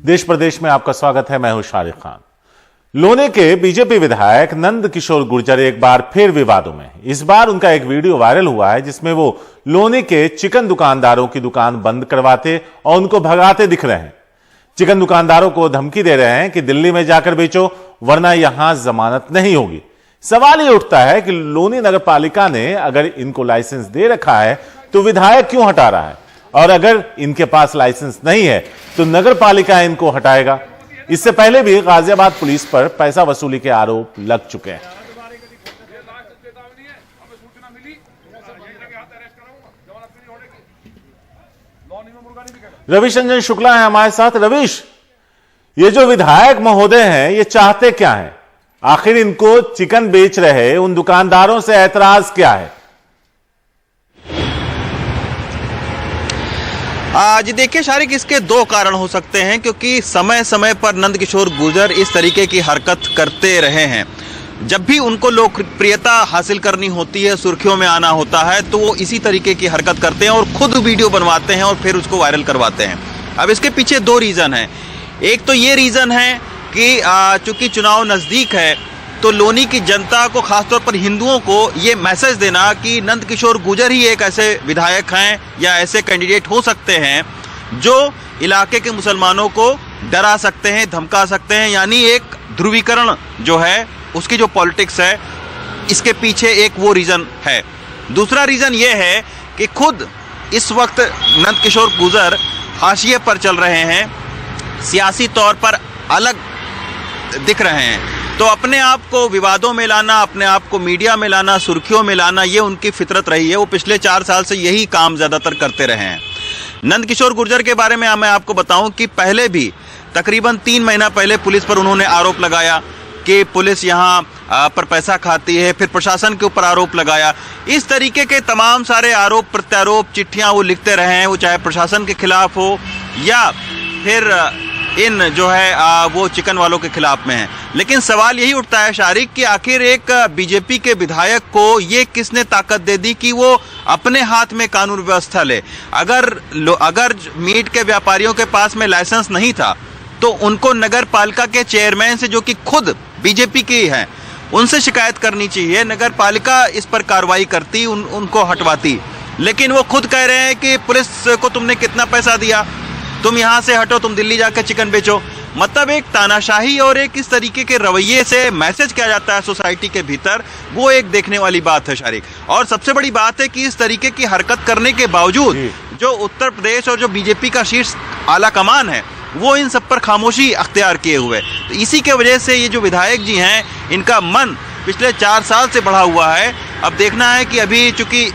देश प्रदेश में आपका स्वागत है। मैं हूं शारिक खान। लोनी के बीजेपी विधायक नंद किशोर गुर्जर एक बार फिर विवादों में। इस बार उनका एक वीडियो वायरल हुआ है जिसमें वो लोनी के चिकन दुकानदारों की दुकान बंद करवाते और उनको भगाते दिख रहे हैं। चिकन दुकानदारों को धमकी दे रहे हैं कि दिल्ली में जाकर बेचो वरना यहां जमानत नहीं होगी। सवाल ये उठता है कि लोनी नगर पालिका ने अगर इनको लाइसेंस दे रखा है तो विधायक क्यों हटा रहा है, और अगर इनके पास लाइसेंस नहीं है तो नगर पालिका इनको हटाएगा। इससे पहले भी गाजियाबाद पुलिस पर पैसा वसूली के आरोप लग चुके हैं। रविश रंजन शुक्ला है हमारे साथ। रविश, ये जो विधायक महोदय हैं ये चाहते क्या हैं? आखिर इनको चिकन बेच रहे उन दुकानदारों से ऐतराज क्या है? जी देखिए शारिक, इसके दो कारण हो सकते हैं, क्योंकि समय समय पर नंद किशोर गुर्जर इस तरीके की हरकत करते रहे हैं। जब भी उनको लोकप्रियता हासिल करनी होती है, सुर्खियों में आना होता है, तो वो इसी तरीके की हरकत करते हैं और खुद वीडियो बनवाते हैं और फिर उसको वायरल करवाते हैं। अब इसके पीछे दो रीज़न हैं। एक तो ये रीज़न है कि चूंकि चुनाव नज़दीक है तो लोनी की जनता को, खासतौर पर हिंदुओं को, ये मैसेज देना कि नंद किशोर गुर्जर ही एक ऐसे विधायक हैं या ऐसे कैंडिडेट हो सकते हैं जो इलाके के मुसलमानों को डरा सकते हैं, धमका सकते हैं। यानी एक ध्रुवीकरण जो है उसकी जो पॉलिटिक्स है, इसके पीछे एक वो रीज़न है। दूसरा रीज़न ये है कि खुद इस वक्त नंद किशोर गुर्जर हाशिए पर चल रहे हैं, सियासी तौर पर अलग दिख रहे हैं, तो अपने आप को विवादों में लाना, अपने आप को मीडिया में लाना, सुर्खियों में लाना, ये उनकी फितरत रही है। वो पिछले 4 साल से यही काम ज़्यादातर करते रहे हैं। नंद किशोर गुर्जर के बारे में मैं आपको बताऊं कि पहले भी तकरीबन 3 महीना पहले पुलिस पर उन्होंने आरोप लगाया कि पुलिस यहाँ पर पैसा खाती है, फिर प्रशासन के ऊपर आरोप लगाया। इस तरीके के तमाम सारे आरोप प्रत्यारोप चिट्ठियाँ वो लिखते रहे हैं, वो चाहे प्रशासन के खिलाफ हो या फिर इन जो है वो चिकन वालों के खिलाफ में है। लेकिन सवाल यही उठता है शारिक कि आखिर एक बीजेपी के विधायक को ये किसने ताकत दे दी कि वो अपने हाथ में कानून व्यवस्था ले? अगर मीट के व्यापारियों के पास में लाइसेंस नहीं था तो उनको नगर पालिका के चेयरमैन से, जो कि खुद बीजेपी के हैं, उनसे शिकायत करनी चाहिए। नगर पालिका इस पर कार्रवाई करती, उनको हटवाती। लेकिन वो खुद कह रहे हैं कि पुलिस को तुमने कितना पैसा दिया, तुम यहाँ से हटो, तुम दिल्ली जाकर चिकन बेचो। मतलब एक तानाशाही और एक इस तरीके के रवैये से मैसेज किया जाता है सोसाइटी के भीतर, वो एक देखने वाली बात है शारिक। और सबसे बड़ी बात है कि इस तरीके की हरकत करने के बावजूद जो उत्तर प्रदेश और जो बीजेपी का शीर्ष आला कमान है वो इन सब पर खामोशी अख्तियार किए हुए। तो इसी के वजह से ये जो विधायक जी हैं, इनका मन पिछले 4 साल से बढ़ा हुआ है। अब देखना है कि अभी चूंकि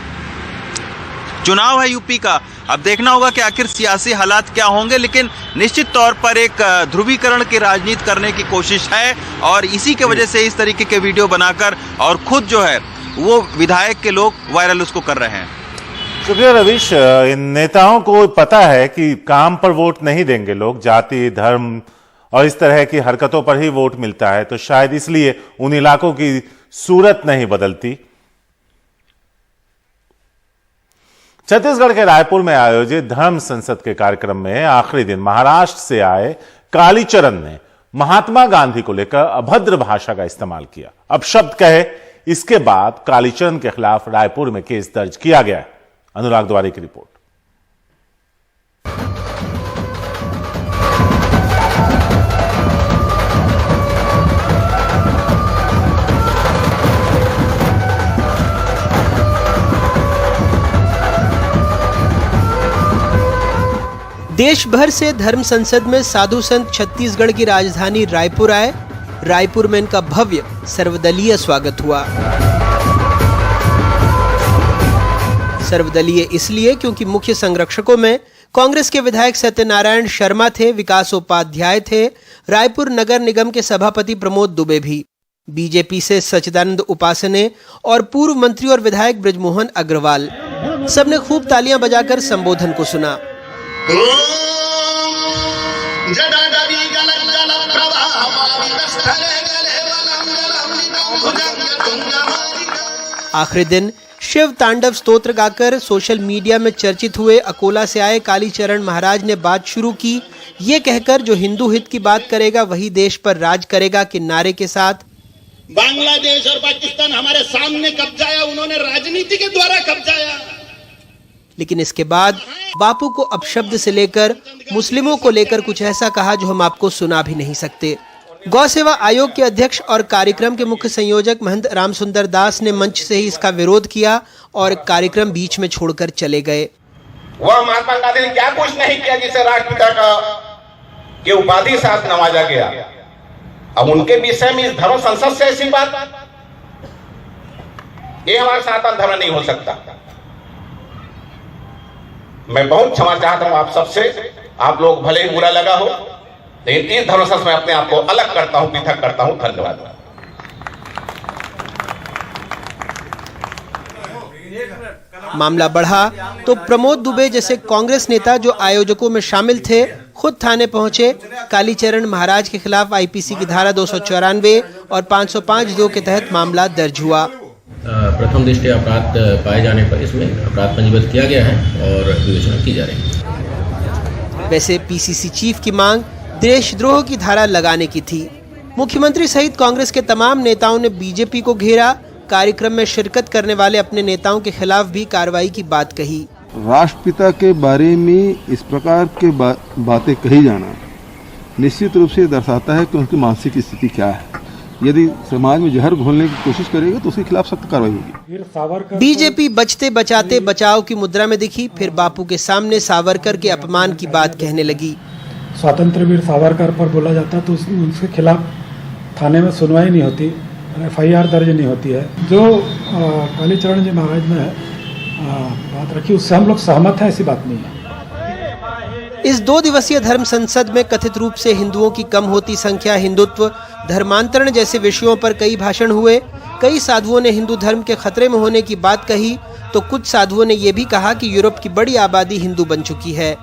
चुनाव है यूपी का, अब देखना होगा कि आखिर सियासी हालात क्या होंगे। लेकिन निश्चित तौर पर एक ध्रुवीकरण की राजनीति करने की कोशिश है और इसी के वजह से इस तरीके के वीडियो बनाकर और खुद जो है वो विधायक के लोग वायरल उसको कर रहे हैं। शुक्रिया रविश। इन नेताओं को पता है कि काम पर वोट नहीं देंगे लोग, जाति धर्म और इस तरह की हरकतों पर ही वोट मिलता है, तो शायद इसलिए उन इलाकों की सूरत नहीं बदलती। छत्तीसगढ़ के रायपुर में आयोजित धर्म संसद के कार्यक्रम में आखिरी दिन महाराष्ट्र से आए कालीचरण ने महात्मा गांधी को लेकर अभद्र भाषा का इस्तेमाल किया। अब शब्द कहे, इसके बाद कालीचरण के खिलाफ रायपुर में केस दर्ज किया गया है। अनुराग द्वारी की रिपोर्ट। देश भर से धर्म संसद में साधु संत छत्तीसगढ़ की राजधानी रायपुर आए। रायपुर में इनका भव्य सर्वदलीय स्वागत हुआ। सर्वदलीय इसलिए क्योंकि मुख्य संरक्षकों में कांग्रेस के विधायक सत्यनारायण शर्मा थे, विकास उपाध्याय थे, रायपुर नगर निगम के सभापति प्रमोद दुबे भी, बीजेपी से सच्चिदानंद उपासने और पूर्व मंत्री और विधायक बृजमोहन अग्रवाल। सबने खूब तालियां बजाकर संबोधन को सुना। आखिरी दिन शिव तांडव स्तोत्र गाकर सोशल मीडिया में चर्चित हुए अकोला से आए कालीचरण महाराज ने बात शुरू की। ये कहकर जो हिंदू हित की बात करेगा वही देश पर राज करेगा के नारे के साथ बांग्लादेश और पाकिस्तान हमारे सामने कब्जाया, उन्होंने राजनीति के द्वारा कब्जाया। लेकिन इसके बाद बापू को अपशब्द से लेकर मुस्लिमों को लेकर कुछ ऐसा कहा जो हम आपको सुना भी नहीं सकते। गौ सेवा आयोग के अध्यक्ष और कार्यक्रम के मुख्य संयोजक महंत रामसुंदर दास ने मंच से ही इसका विरोध किया और कार्यक्रम बीच में छोड़कर चले गए। वह महात्मा गांधी ने क्या कुछ नहीं किया जिसे राष्ट्रपिता के उपाधि से नवाजा गया। अब उनके विषय में इस धर्म संसद से ऐसी बात, ये हमारा सनातन धर्म नहीं हो सकता। मैं बहुत क्षमा चाहता हूं आप सबसे, आप लोग भले ही बुरा लगा हो, लेकिन इस धर्म संसद में अपने आप को अलग करता हूं, पृथक करता हूं। धन्यवाद। मामला बढ़ा तो प्रमोद दुबे जैसे कांग्रेस नेता जो आयोजकों में शामिल थे खुद थाने पहुंचे। कालीचरण महाराज के खिलाफ आईपीसी की धारा 294 और 505(2) के तहत मामला दर्ज हुआ। प्रथम दृष्टया अपराध पाए जाने पर इसमें अपराध पंजीबद्ध किया गया है और विवेचना की जा रही है। वैसे पीसीसी चीफ की मांग देशद्रोह की धारा लगाने की थी। मुख्यमंत्री सहित कांग्रेस के तमाम नेताओं ने बीजेपी को घेरा। कार्यक्रम में शिरकत करने वाले अपने नेताओं के खिलाफ भी कार्रवाई की बात कही। राष्ट्रपिता के बारे में इस प्रकार के बातें कही जाना निश्चित रूप से दर्शाता है कि उनकी मानसिक स्थिति क्या है। यदि समाज में जहर घोलने की कोशिश करेगा तो उसके खिलाफ सख्त कार्रवाई होगी। बीजेपी बचते बचाते बचाव की मुद्रा में दिखी, फिर बापू के सामने सावरकर के अपमान की बात कहने लगी। स्वतंत्र वीर सावरकर पर बोला जाता तो उसके खिलाफ थाने में सुनवाई नहीं होती, FIR दर्ज नहीं होती है। जो कालीचरण जी महाराज ने बात रखी उससे हम लोग सहमत हैं, ऐसी बात नहीं है। इस 2 दिवसीय धर्म संसद में कथित रूप से हिंदुओं की कम होती संख्या, हिंदुत्व, धर्मांतरण जैसे विषयों पर कई भाषण हुए। कई साधुओं ने हिंदू धर्म के खतरे में होने की बात कही तो कुछ साधुओं ने यह भी कहा कि यूरोप की बड़ी आबादी हिंदू बन चुकी है।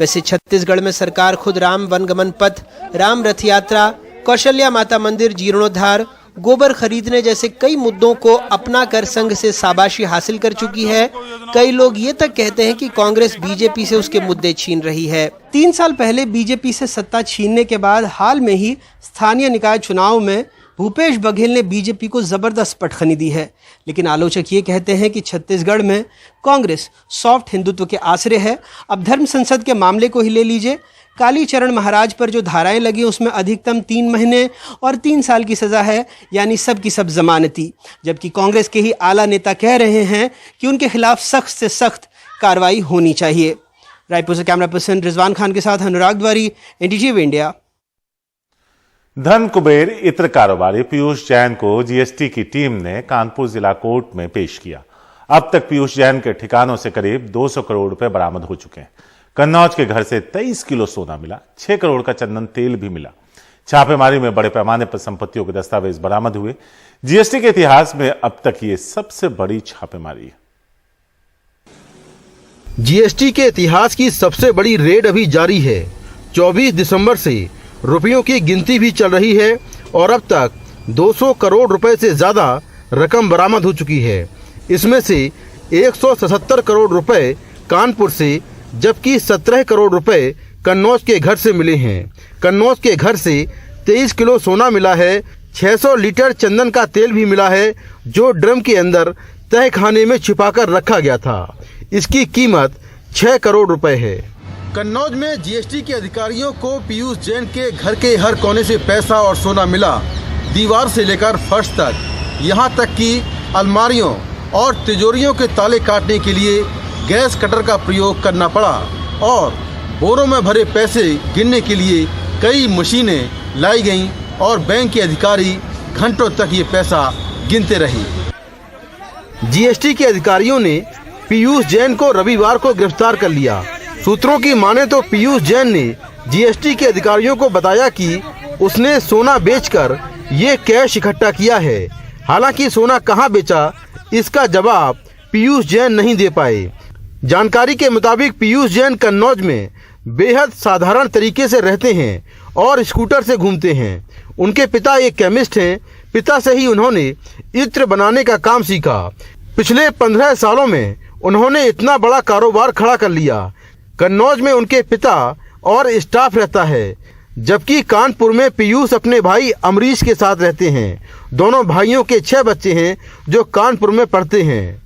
वैसे छत्तीसगढ़ में सरकार खुद राम वनगमन पथ, राम रथ यात्रा, कौशल्या माता मंदिर जीर्णोद्धार, गोबर खरीदने जैसे कई मुद्दों को अपना कर संघ से शाबाशी हासिल कर चुकी है। कई लोग ये तक कहते हैं कि कांग्रेस बीजेपी से उसके मुद्दे छीन रही है। 3 साल पहले बीजेपी से सत्ता छीनने के बाद हाल में ही स्थानीय निकाय चुनाव में भूपेश बघेल ने बीजेपी को जबरदस्त पटखनी दी है। लेकिन आलोचक ये कहते हैं कि छत्तीसगढ़ में कांग्रेस सॉफ्ट हिंदुत्व के आश्रय है। अब धर्म संसद के मामले को ही ले लीजिए। कालीचरण महाराज पर जो धाराएं लगी उसमें अधिकतम 3 महीने और 3 साल की सजा है, यानी सब की सब जमानती। जबकि कांग्रेस के ही आला नेता कह रहे हैं कि उनके खिलाफ सख्त से सख्त कार्रवाई होनी चाहिए। रायपुर से कैमरा पर्सन रिजवान खान के साथ अनुराग द्वारी, NDTV इंडिया। धन कुबेर इत्र कारोबारी पीयूष जैन को जीएसटी की टीम ने कानपुर जिला कोर्ट में पेश किया। अब तक पीयूष जैन के ठिकानों से करीब 200 करोड़ रुपए बरामद हो चुके हैं। कन्नौज के घर से 23 किलो सोना मिला, 6 करोड़ का चंदन तेल भी मिला। छापेमारी में बड़े पैमाने पर संपत्तियों के दस्तावेज बरामद हुए। जीएसटी के इतिहास में अब तक ये सबसे बड़ी छापेमारी है। जीएसटी के इतिहास की सबसे बड़ी रेड अभी जारी है। 24 दिसंबर से रुपयों की गिनती भी चल रही है और अब तक 200 करोड़ रुपए से ज्यादा रकम बरामद हो चुकी है। इसमें से 177 करोड़ रुपए कानपुर से, जबकि 17 करोड़ रुपए कन्नौज के घर से मिले हैं। कन्नौज के घर से 23 किलो सोना मिला है, 600 लीटर चंदन का तेल भी मिला है जो ड्रम के अंदर तहखाने में छिपाकर रखा गया था। इसकी कीमत 6 करोड़ रुपए है। कन्नौज में जीएसटी के अधिकारियों को पीयूष जैन के घर के हर कोने से पैसा और सोना मिला। दीवार से लेकर फर्श तक, यहाँ तक कि अलमारियों और तिजोरियों के ताले काटने के लिए गैस कटर का प्रयोग करना पड़ा और बोरों में भरे पैसे गिनने के लिए कई मशीनें लाई गईं और बैंक के अधिकारी घंटों तक ये पैसा गिनते रहे। जीएसटी के अधिकारियों ने पीयूष जैन को रविवार को गिरफ्तार कर लिया। सूत्रों की माने तो पीयूष जैन ने जीएसटी के अधिकारियों को बताया कि उसने सोना बेचकर ये कैश इकट्ठा किया है। हालांकि सोना कहां बेचा, इसका जवाब पीयूष जैन नहीं दे पाए। जानकारी के मुताबिक पीयूष जैन कन्नौज में बेहद साधारण तरीके से रहते हैं और स्कूटर से घूमते हैं। उनके पिता एक केमिस्ट हैं। पिता से ही उन्होंने इत्र बनाने का काम सीखा। पिछले 15 सालों में उन्होंने इतना बड़ा कारोबार खड़ा कर लिया। कन्नौज में उनके पिता और स्टाफ रहता है, जबकि कानपुर में पीयूष अपने भाई अमरीश के साथ रहते हैं। दोनों भाइयों के 6 बच्चे हैं जो कानपुर में पढ़ते हैं।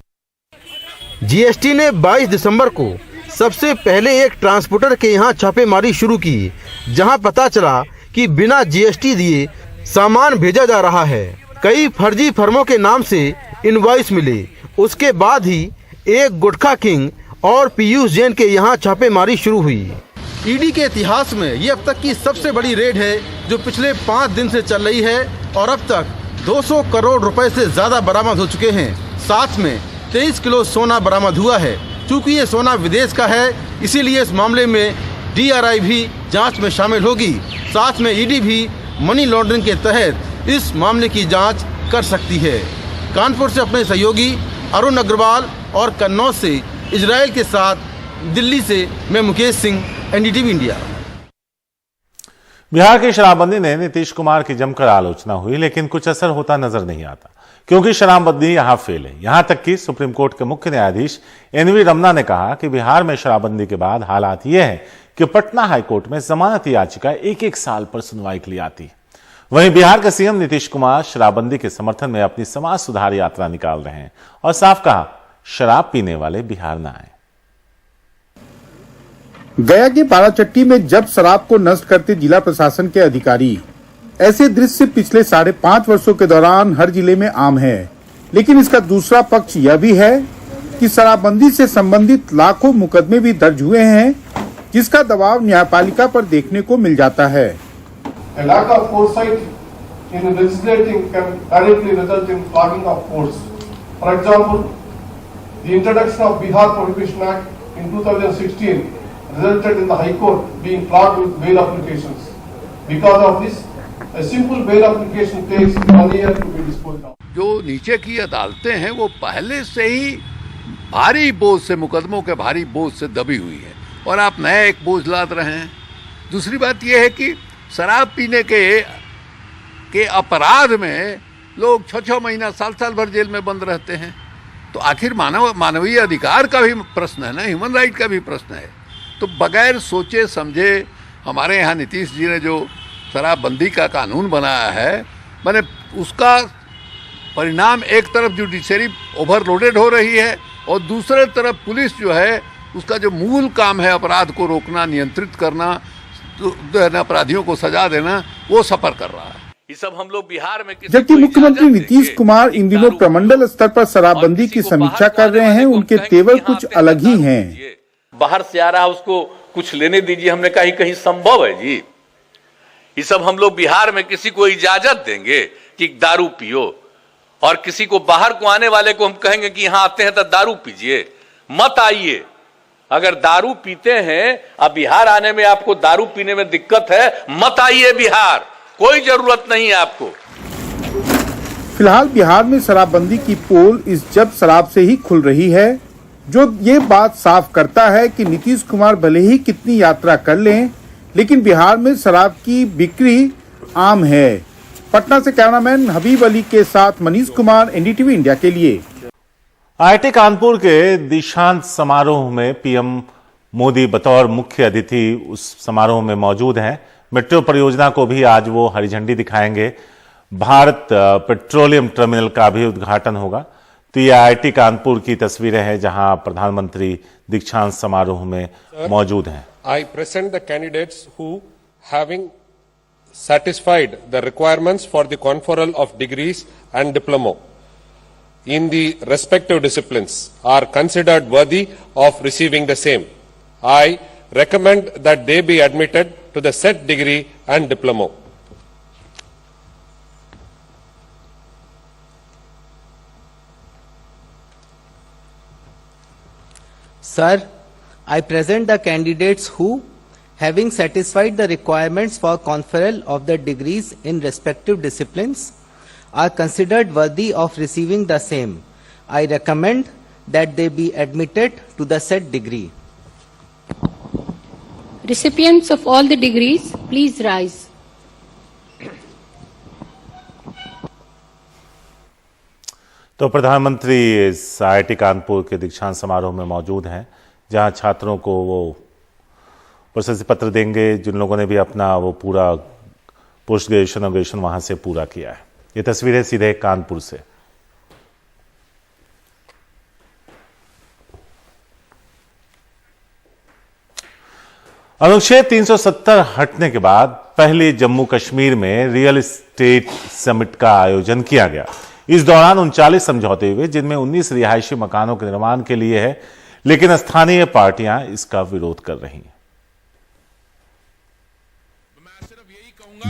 जीएसटी ने 22 दिसंबर को सबसे पहले एक ट्रांसपोर्टर के यहाँ छापेमारी शुरू की, जहां पता चला कि बिना जीएसटी दिए सामान भेजा जा रहा है। कई फर्जी फर्मों के नाम से इनवॉइस मिले। उसके बाद ही एक गुटखा किंग और पीयूष जैन के यहाँ छापेमारी शुरू हुई। ईडी के इतिहास में ये अब तक की सबसे बड़ी रेड है, जो पिछले 5 दिन से चल रही है और अब तक 200 करोड़ रुपए से ज्यादा बरामद हो चुके हैं। साथ में 23 किलो सोना बरामद हुआ है। चूँकि ये सोना विदेश का है, इसीलिए इस मामले में DRI भी जांच में शामिल होगी। साथ में ईडी भी मनी लॉन्ड्रिंग के तहत इस मामले की जांच कर सकती है। कानपुर से अपने सहयोगी अरुण अग्रवाल और कन्नौज से इजराइल के साथ दिल्ली से मैं मुकेश सिंह, NDTV इंडिया। बिहार की शराबबंदी ने नीतीश कुमार की जमकर आलोचना हुई, लेकिन कुछ असर होता नजर नहीं आता, क्योंकि शराबबंदी यहां फेल है। यहां तक कि सुप्रीम कोर्ट के मुख्य न्यायाधीश NV रमना ने कहा कि बिहार में शराबबंदी के बाद हालात यह है कि पटना हाईकोर्ट में जमानत याचिका 1-1 साल पर सुनवाई के लिए आती है। वहीं बिहार के सीएम नीतीश कुमार शराबबंदी के समर्थन में अपनी समाज सुधार यात्रा निकाल रहे हैं और साफ कहा, शराब पीने वाले बिहार न आए। गया के बाराचट्टी में जब शराब को नष्ट करते जिला प्रशासन के अधिकारी, ऐसे दृश्य पिछले 5.5 वर्षों के दौरान हर जिले में आम है। लेकिन इसका दूसरा पक्ष यह भी है कि शराबबंदी से संबंधित लाखों मुकदमे भी दर्ज हुए हैं, जिसका दबाव न्यायपालिका पर देखने को मिल जाता है। A lack of foresight in legislating can directly result in clogging of courts. For example, the introduction of Bihar Prohibition Act in 2016 resulted in the High Court being clogged with bail applications. Because of this, a simple bail application takes 1 year to be disposed of. जो नीचे की अदालतें हैं वो पहले से ही भारी बोझ से, मुकदमों के भारी बोझ से दबी हुई है और आप नया एक बोझ लाद रहे हैं। दूसरी बात यह है कि शराब पीने के अपराध में लोग 6-6 महीना, साल भर जेल में बंद रहते हैं। तो आखिर मानवीय अधिकार का भी प्रश्न है ना, ह्यूमन राइट का भी प्रश्न है। तो बगैर सोचे समझे हमारे यहाँ नीतीश जी ने जो शराबबंदी का कानून बनाया है, मैंने उसका परिणाम एक तरफ जुडिशरी ओवरलोडेड हो रही है और दूसरे तरफ पुलिस जो है उसका जो मूल काम है अपराध को रोकना, नियंत्रित करना, अपराधियों को सजा देना, वो सफर कर रहा है। ये सब हम लोग बिहार में, जबकि मुख्यमंत्री नीतीश कुमार इन दिनों प्रमंडल स्तर पर शराबबंदी की समीक्षा कर रहे हैं, उनके तेवर कुछ अलग ही हैं। बाहर से आ रहा है उसको कुछ लेने दीजिए, हमने कहा कहीं संभव है जी? ये सब हम लोग बिहार में किसी को इजाजत देंगे कि दारू पियो, और किसी को बाहर को आने वाले को हम कहेंगे कि यहाँ आते हैं तो दारू पीजिए? मत आइए। अगर दारू पीते हैं, अब बिहार आने में आपको दारू पीने में दिक्कत है, मत आइए बिहार, कोई जरूरत नहीं है आपको। फिलहाल बिहार में शराबबंदी की पोल इस जब शराब से ही खुल रही है, जो ये बात साफ करता है कि नीतीश कुमार भले ही कितनी यात्रा कर लें, लेकिन बिहार में शराब की बिक्री आम है। पटना से कैमरामैन हबीब अली के साथ मनीष कुमार, NDTV इंडिया के लिए। IIT कानपुर के दीक्षांत समारोह में पीएम मोदी बतौर मुख्य अतिथि उस समारोह में मौजूद हैं। मेट्रो परियोजना को भी आज वो हरी झंडी दिखाएंगे। भारत पेट्रोलियम टर्मिनल का भी उद्घाटन होगा। तो ये IIT कानपुर की तस्वीरें हैं जहां प्रधानमंत्री दीक्षांत समारोह में मौजूद हैं। I present the candidates who, having satisfied the requirements for the conferral of degrees and diploma in the respective disciplines, are considered worthy of receiving the same. I recommend that they be admitted to the said degree and diploma. Sir, I present the candidates who, having satisfied the requirements for conferral of the degrees in respective disciplines, are considered worthy of receiving the same. I recommend that they be admitted to the said degree. Recipients of all the degrees, please rise. तो प्रधानमंत्री इस IIT Kanpur के दीक्षांत समारोह में मौजूद हैं, जहां छात्रों को वो प्रशस्ति पत्र देंगे जिन लोगों ने भी अपना वो पूरा पोस्ट ग्रेजुएशन वहां से पूरा किया है। ये तस्वीरें सीधे कानपुर से। अनुच्छेद 370 हटने के बाद पहले जम्मू कश्मीर में रियल एस्टेट समिट का आयोजन किया गया। इस दौरान 39 समझौते हुए, जिनमें 19 रिहायशी मकानों के निर्माण के लिए है, लेकिन स्थानीय पार्टियां इसका विरोध कर रही हैं।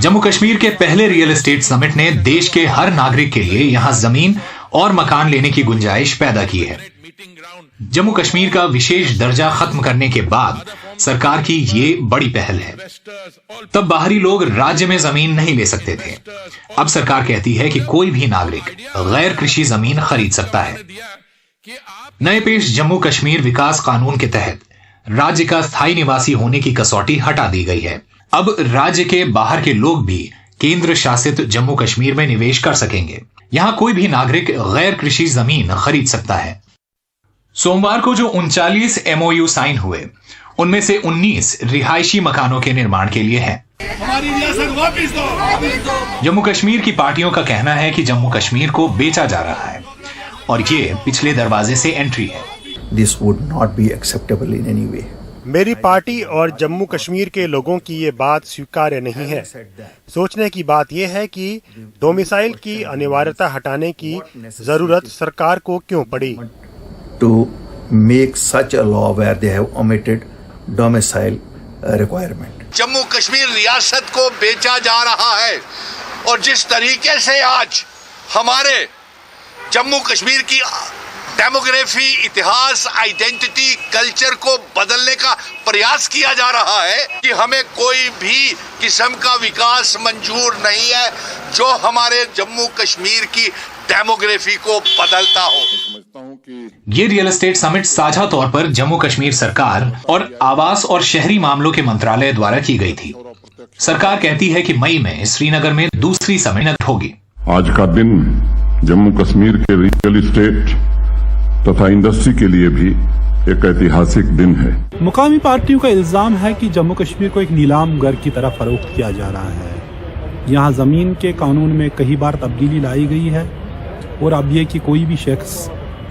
जम्मू कश्मीर के पहले रियल एस्टेट समिट ने देश के हर नागरिक के लिए यहां जमीन और मकान लेने की गुंजाइश पैदा की है। जम्मू कश्मीर का विशेष दर्जा खत्म करने के बाद सरकार की ये बड़ी पहल है। तब बाहरी लोग राज्य में जमीन नहीं ले सकते थे। अब सरकार कहती है कि कोई भी नागरिक गैर कृषि जमीन खरीद सकता है। नए पेश जम्मू कश्मीर विकास कानून के तहत राज्य का स्थायी निवासी होने की कसौटी हटा दी गई है। अब राज्य के बाहर के लोग भी केंद्र शासित जम्मू कश्मीर में निवेश कर सकेंगे। यहां कोई भी नागरिक गैर कृषि जमीन खरीद सकता है। सोमवार को जो 39 MOU साइन हुए, उनमें से 19 रिहायशी मकानों के निर्माण के लिए हैं। हमारी रियासत वापस दो। जम्मू कश्मीर की पार्टियों का कहना है कि जम्मू कश्मीर को बेचा जा रहा है और ये पिछले दरवाजे से एंट्री है। This would not be acceptable in any way. मेरी पार्टी और जम्मू कश्मीर के लोगों की ये बात स्वीकार्य नहीं है। सोचने की बात यह है कि डोमिसाइल की अनिवार्यता हटाने की जरूरत सरकार को क्यों पड़ी। To make such a law where they have omitted domicile requirement. Jammu Kashmir रियासत को बेचा जा रहा है और जिस तरीके से आज हमारे जम्मू कश्मीर की डेमोग्राफी, इतिहास, आइडेंटिटी, कल्चर को बदलने का प्रयास किया जा रहा है कि हमें कोई भी किस्म का विकास मंजूर नहीं है जो हमारे जम्मू कश्मीर की डेमोग्राफी को बदलता हो। ये रियल एस्टेट समिट साझा तौर पर जम्मू कश्मीर सरकार और आवास और शहरी मामलों के मंत्रालय द्वारा की गई थी। सरकार कहती है कि मई में श्रीनगर में दूसरी समिट होगी। आज का दिन जम्मू कश्मीर के रियल एस्टेट तथा इंडस्ट्री के लिए भी एक ऐतिहासिक दिन है। मुकामी पार्टियों का इल्जाम है कि जम्मू कश्मीर को एक नीलाम घर की तरह फरोख्त किया जा रहा है। यहाँ जमीन के कानून में कई बार तब्दीली लाई गई है और अब ये कि कोई भी शख्स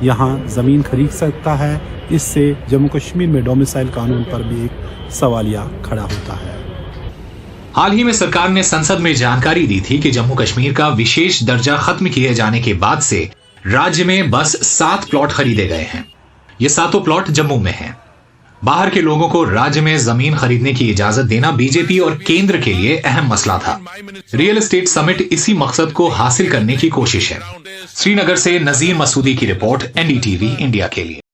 यहाँ जमीन खरीद सकता है। इससे जम्मू कश्मीर में डोमिसाइल कानून पर भी एक सवालिया खड़ा होता है। हाल ही में सरकार ने संसद में जानकारी दी थी कि जम्मू कश्मीर का विशेष दर्जा खत्म किए जाने के बाद से राज्य में बस 7 प्लॉट खरीदे गए हैं। ये 7 प्लॉट जम्मू में हैं। बाहर के लोगों को राज्य में जमीन खरीदने की इजाजत देना बीजेपी और केंद्र के लिए अहम मसला था। रियल एस्टेट समिट इसी मकसद को हासिल करने की कोशिश है। श्रीनगर से नजीर मसूदी की रिपोर्ट, NDTV इंडिया के लिए।